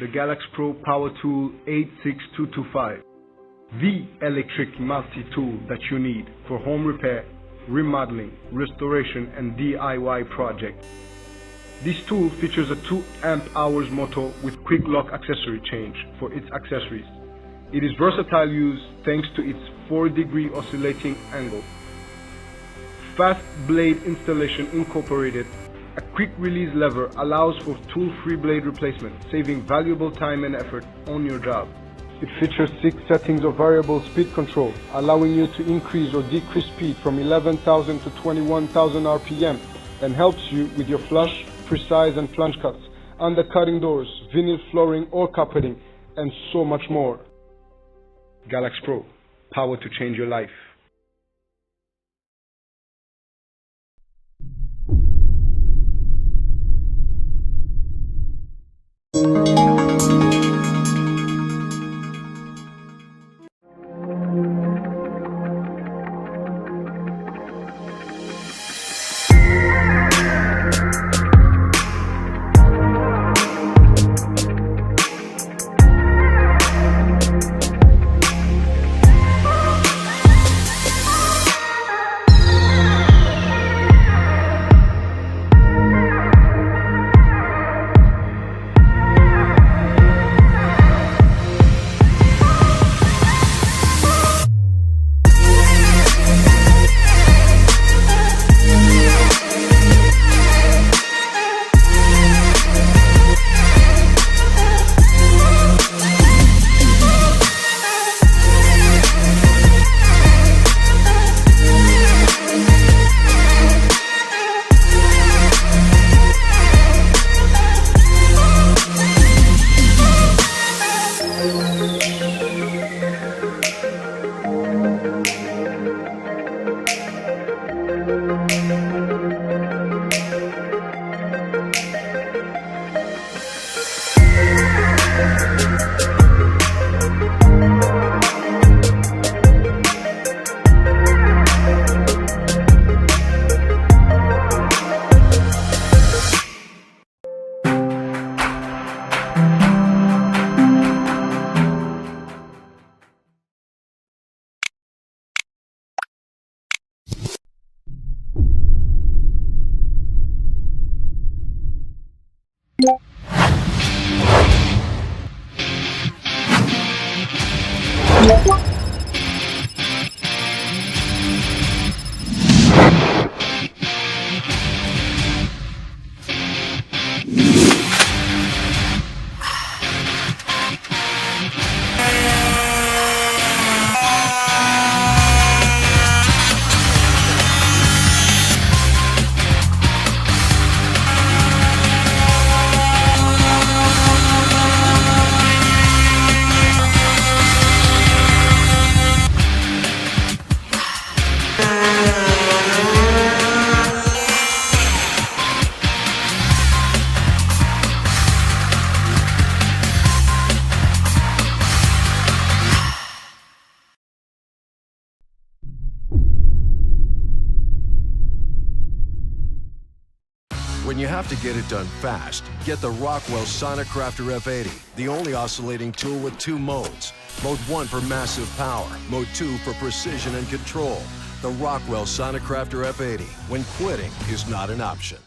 the GALAX PRO Power Tool 86225, the electric multi-tool that you need for home repair, remodeling, restoration and DIY projects. This tool features a 2 amp-hours motor with quick lock accessory change for its accessories. It is versatile use thanks to its 4-degree oscillating angle. Fast blade installation incorporated. A quick release lever allows for tool-free blade replacement, saving valuable time and effort on your job. It features 6 settings of variable speed control, allowing you to increase or decrease speed from 11,000 to 21,000 RPM, and helps you with your flush, precise and plunge cuts, undercutting doors, vinyl flooring or carpeting, and so much more. GALAX PRO, power to change your life. When you have to get it done fast, get the Rockwell Sonicrafter F80, the only oscillating tool with 2 modes. Mode 1 for massive power, Mode 2 for precision and control. The Rockwell Sonicrafter F80, when quitting is not an option.